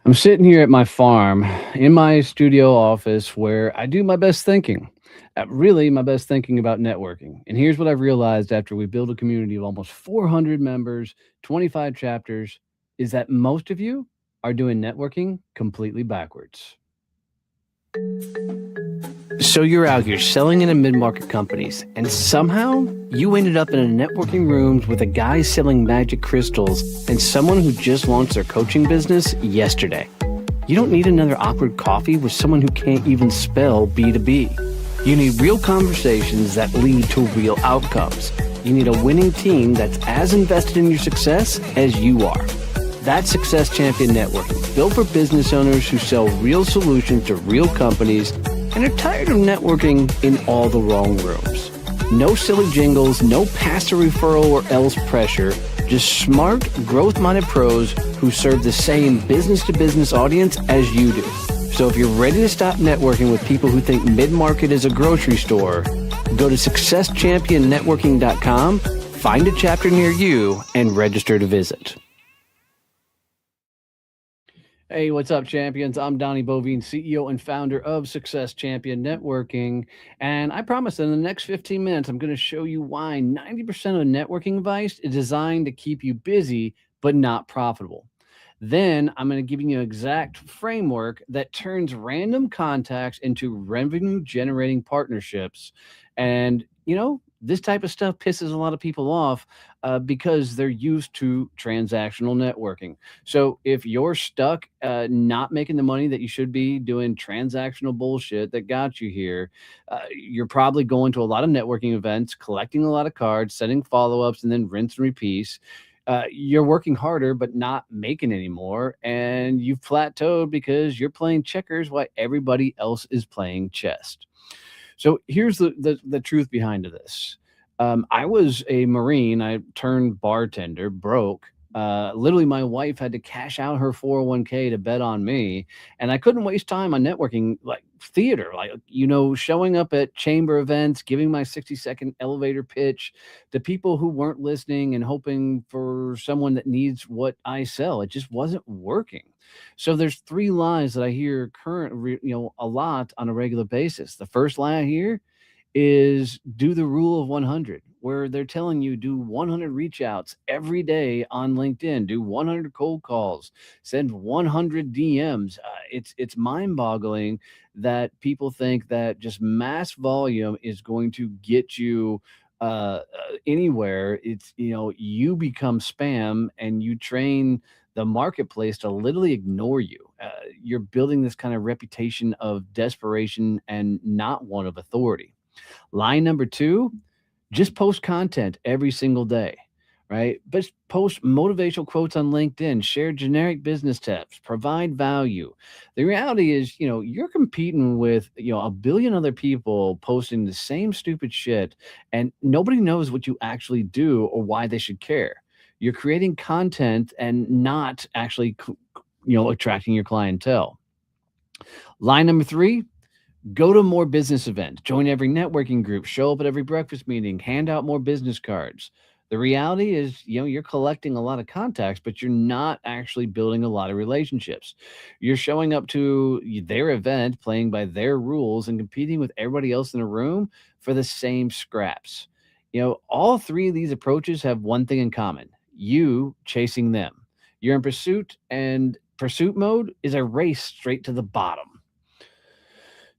I'm sitting here at my farm in my studio office where I do my best thinking. Really, my best thinking about networking. And here's what I've realized after we build a community of almost 400 members, 25 chapters, is that most of you are doing networking completely backwards. So you're out here selling into mid-market companies, and somehow you ended up in a networking rooms with a guy selling magic crystals and someone who just launched their coaching business yesterday. You don't need another awkward coffee with someone who can't even spell B2B. You need real conversations that lead to real outcomes. You need a winning team that's as invested in your success as you are. That's Success Champion Networking, built for business owners who sell real solutions to real companies and are tired of networking in all the wrong rooms. No silly jingles, no pass a referral or else pressure, just smart, growth-minded pros who serve the same business-to-business audience as you do. So if you're ready to stop networking with people who think mid-market is a grocery store, go to successchampionnetworking.com, find a chapter near you, and register to visit. Hey, what's up, champions? I'm Donnie Bovine, CEO and founder of Success Champion Networking. And I promise in the next 15 minutes, I'm going to show you why 90% of networking advice is designed to keep you busy, but not profitable. Then I'm going to give you an exact framework that turns random contacts into revenue generating partnerships. And, this type of stuff pisses a lot of people off because they're used to transactional networking. So if you're stuck not making the money that you should be doing transactional bullshit that got you here, you're probably going to a lot of networking events, collecting a lot of cards, setting follow-ups, and then rinse and repeat. You're working harder but not making any more, and you've plateaued because you're playing checkers while everybody else is playing chess. So here's the truth behind this. I was a Marine. I turned bartender, broke. Literally, my wife had to cash out her 401k to bet on me, and I couldn't waste time on networking like theater, showing up at chamber events, giving my 60-second elevator pitch to people who weren't listening and hoping for someone that needs what I sell. It just wasn't working. So there's three lies that I hear a lot on a regular basis. The first lie I hear is do the rule of 100, where they're telling you do 100 reach outs every day on LinkedIn, do 100 cold calls, send 100 DMs. It's mind boggling that people think that just mass volume is going to get you anywhere. You become spam and you train the marketplace to literally ignore you. You're building this kind of reputation of desperation and not one of authority. Line number two, just post content every single day, right? But post motivational quotes on LinkedIn, share generic business tips, provide value. The reality is, you're competing with, a billion other people posting the same stupid shit, and nobody knows what you actually do or why they should care. You're creating content and not actually, attracting your clientele. Line number three, go to more business events, join every networking group, show up at every breakfast meeting, hand out more business cards. The reality is, you're collecting a lot of contacts, but you're not actually building a lot of relationships. You're showing up to their event, playing by their rules, and competing with everybody else in the room for the same scraps. All three of these approaches have one thing in common: you chasing them. You're in pursuit, and pursuit mode is a race straight to the bottom.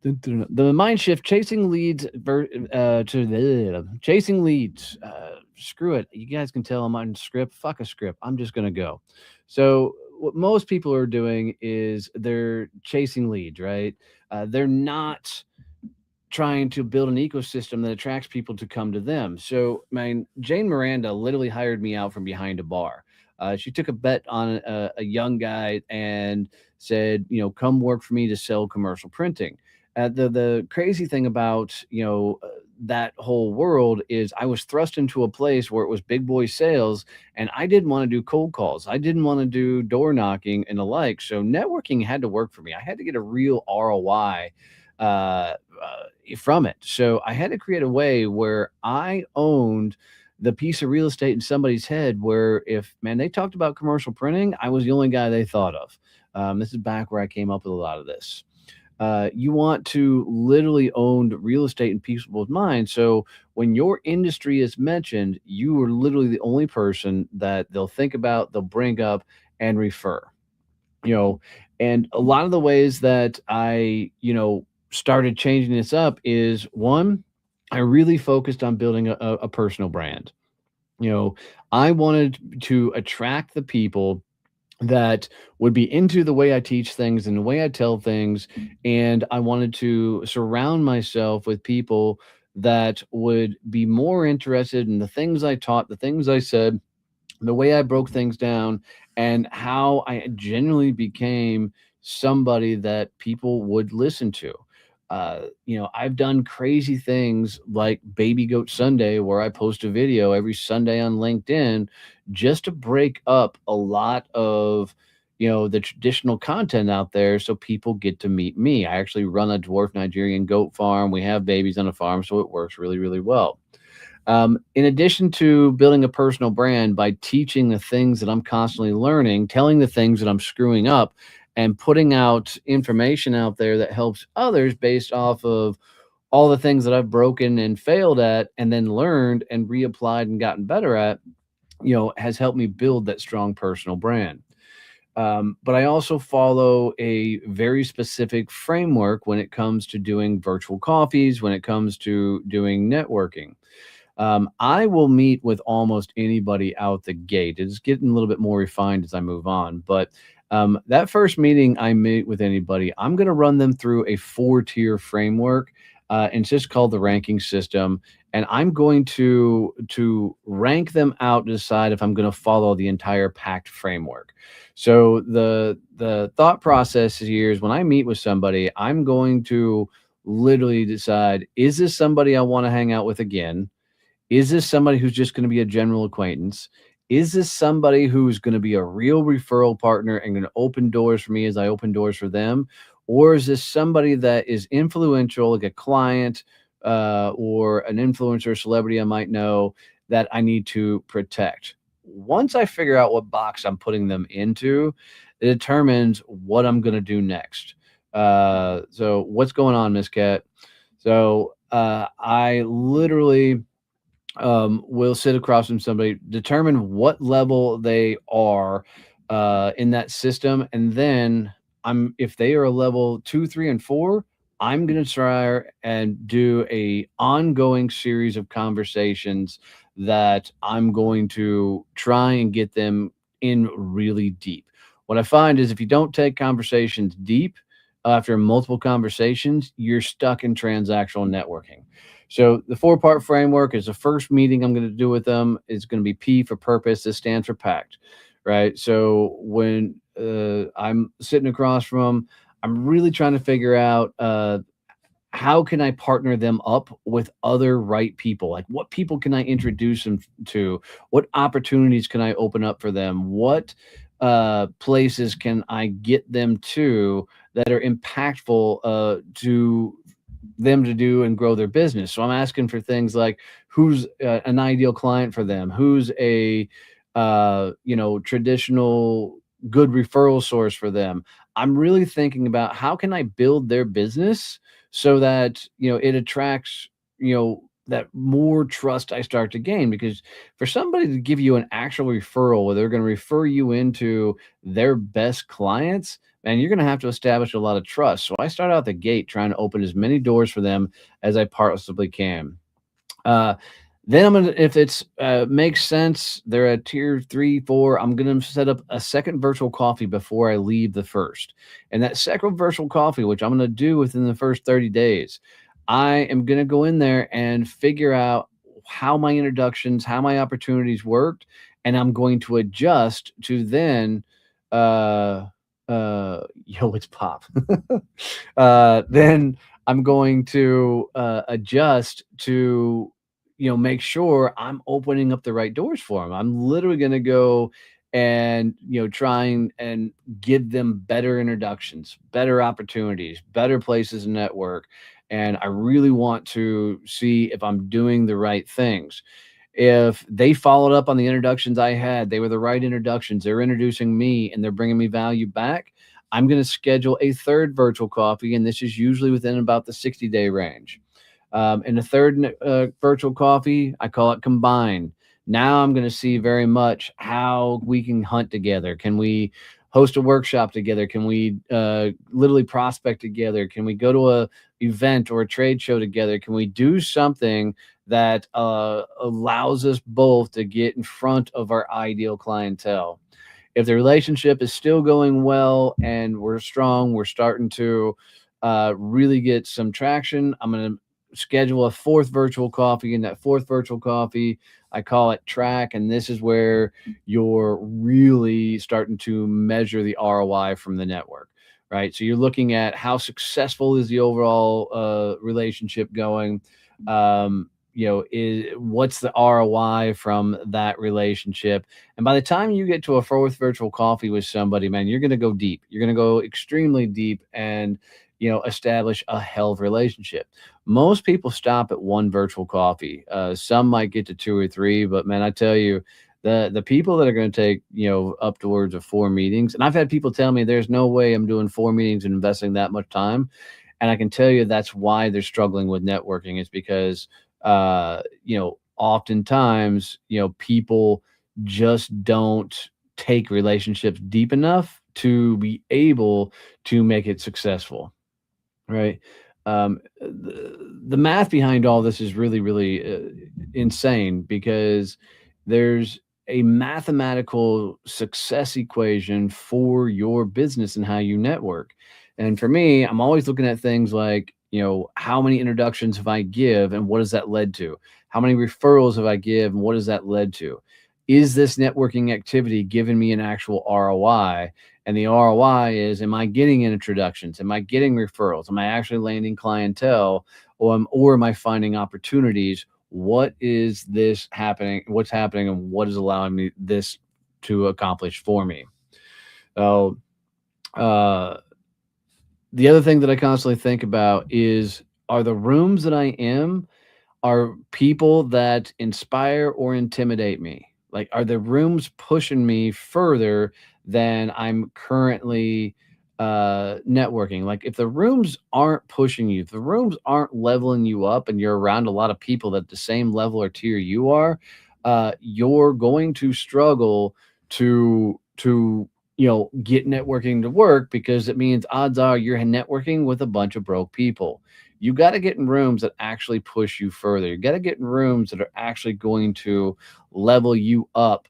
The mind shift, chasing leads chasing leads. Screw it. You guys can tell I'm on script. Fuck a script. I'm just going to go. So what most people are doing is they're chasing leads, right? They're not trying to build an ecosystem that attracts people to come to them. So, Jane Miranda literally hired me out from behind a bar. She took a bet on a young guy and said, come work for me to sell commercial printing. The crazy thing about, that whole world is I was thrust into a place where it was big boy sales, and I didn't want to do cold calls. I didn't want to do door knocking and the like. So networking had to work for me. I had to get a real ROI from it. So I had to create a way where I owned the piece of real estate in somebody's head where if, they talked about commercial printing, I was the only guy they thought of. This is back where I came up with a lot of this. You want to literally own real estate in people's minds. So when your industry is mentioned, you are literally the only person that they'll think about, they'll bring up, and refer. You know, and a lot of the ways that I, started changing this up is one, I really focused on building a personal brand. You know, I wanted to attract the people that would be into the way I teach things and the way I tell things. And I wanted to surround myself with people that would be more interested in the things I taught, the things I said, the way I broke things down, and how I genuinely became somebody that people would listen to. I've done crazy things like Baby Goat Sunday, where I post a video every Sunday on LinkedIn just to break up a lot of the traditional content out there so people get to meet me. I actually run a dwarf Nigerian goat farm. We have babies on a farm, so it works really, really well. In addition to building a personal brand by teaching the things that I'm constantly learning, telling the things that I'm screwing up, and putting out information out there that helps others based off of all the things that I've broken and failed at, and then learned and reapplied and gotten better at, has helped me build that strong personal brand. But I also follow a very specific framework when it comes to doing virtual coffees, when it comes to doing networking. I will meet with almost anybody out the gate. It's getting a little bit more refined as I move on. But that first meeting I meet with anybody, I'm going to run them through a 4-tier framework. And it's just called the ranking system. And I'm going to rank them out to decide if I'm going to follow the entire PACT framework. So the thought process here is when I meet with somebody, I'm going to literally decide, is this somebody I want to hang out with again? Is this somebody who's just going to be a general acquaintance? Is this somebody who's going to be a real referral partner and going to open doors for me as I open doors for them? Or is this somebody that is influential, like a client or an influencer celebrity I might know that I need to protect? Once I figure out what box I'm putting them into, it determines what I'm going to do next. So what's going on, Miss Cat? So I literally will sit across from somebody, determine what level they are in that system, and then if they are a level 2, 3, and 4, I'm going to try and do a ongoing series of conversations that I'm going to try and get them in really deep. What I find is if you don't take conversations deep after multiple conversations, you're stuck in transactional networking. So the 4-part framework is the first meeting I'm going to do with them. It's going to be P for purpose. This stands for PACT, right? So when I'm sitting across from them, I'm really trying to figure out how can I partner them up with other right people? Like what people can I introduce them to? What opportunities can I open up for them? What places can I get them to that are impactful to them to do and grow their business? So I'm asking for things like who's an ideal client for them, who's a traditional good referral source for them. I'm really thinking about how can I build their business so that it attracts that more trust I start to gain, because for somebody to give you an actual referral where they're going to refer you into their best clients, and you're going to have to establish a lot of trust. So I start out the gate trying to open as many doors for them as I possibly can. Uh, then I'm gonna, if it's makes sense, they're at tier 3, 4. I'm gonna set up a second virtual coffee before I leave the first, and that second virtual coffee, which I'm gonna do within the first 30 days, I am gonna go in there and figure out how my introductions, how my opportunities worked, and I'm going to adjust to then, uh, yo, it's pop. Then I'm going to adjust to make sure I'm opening up the right doors for them. I'm literally going to go and trying and give them better introductions, better opportunities, better places to network. And I really want to see if I'm doing the right things. If they followed up on the introductions I had, they were the right introductions, they're introducing me and they're bringing me value back, I'm going to schedule a third virtual coffee, and this is usually within about the 60-day range. And the third virtual coffee, I call it combined. Now I'm going to see very much how we can hunt together. Can we host a workshop together? Can we literally prospect together? Can we go to a event or a trade show together? Can we do something that allows us both to get in front of our ideal clientele? If the relationship is still going well and we're strong, we're starting to really get some traction, I'm going to schedule a fourth virtual coffee. And that fourth virtual coffee, I call it track. And this is where you're really starting to measure the ROI from the network, right? So you're looking at how successful is the overall relationship going. What's the ROI from that relationship? And by the time you get to a fourth virtual coffee with somebody, man, you're going to go deep. You're going to go extremely deep and, establish a hell of a relationship. Most people stop at one virtual coffee. Some might get to two or three, but man, I tell you, the people that are going to take, upwards of four meetings, and I've had people tell me there's no way I'm doing four meetings and investing that much time. And I can tell you that's why they're struggling with networking, is because oftentimes, people just don't take relationships deep enough to be able to make it successful, right? The math behind all this is really, really insane, because there's a mathematical success equation for your business and how you network. And for me, I'm always looking at things like, how many introductions have I give and what has that led to? How many referrals have I give and what has that led to? Is this networking activity giving me an actual ROI? And the ROI is, am I getting introductions? Am I getting referrals? Am I actually landing clientele? Or am I finding opportunities? What is this happening? What's happening and what is allowing me this to accomplish for me? So, uh, the other thing that I constantly think about is, are the rooms that I am, are people that inspire or intimidate me? Like, are the rooms pushing me further than I'm currently networking? Like, if the rooms aren't pushing you, if the rooms aren't leveling you up and you're around a lot of people that the same level or tier you are, you're going to struggle to get networking to work, because it means odds are you're networking with a bunch of broke people. You got to get in rooms that actually push you further. You got to get in rooms that are actually going to level you up,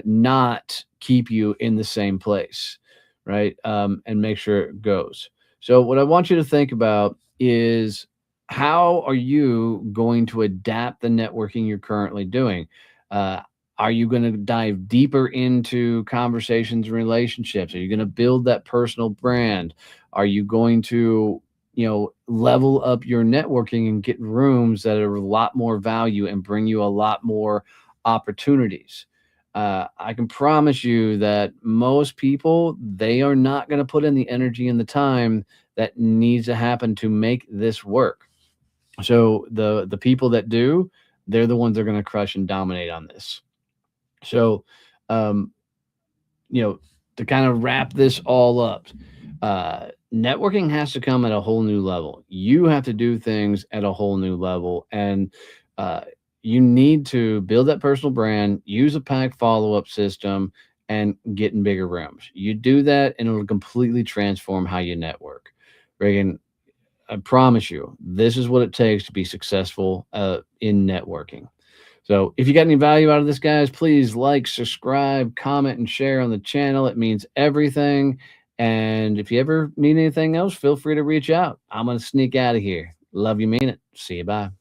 not keep you in the same place, right? And make sure it goes. So, what I want you to think about is, how are you going to adapt the networking you're currently doing? Uh, are you going to dive deeper into conversations and relationships? Are you going to build that personal brand? Are you going to, level up your networking and get rooms that are a lot more value and bring you a lot more opportunities? I can promise you that most people, they are not going to put in the energy and the time that needs to happen to make this work. So the people that do, they're the ones that are going to crush and dominate on this. So, um, you know, to kind of wrap this all up, networking has to come at a whole new level. You have to do things at a whole new level, and uh, you need to build that personal brand, use a pack follow up system, and get in bigger rooms. You do that, and it'll completely transform how you network. Reagan, I promise you, this is what it takes to be successful in networking. So if you got any value out of this, guys, please like, subscribe, comment, and share on the channel. It means everything. And if you ever need anything else, feel free to reach out. I'm going to sneak out of here. Love you, mean it. See you. Bye.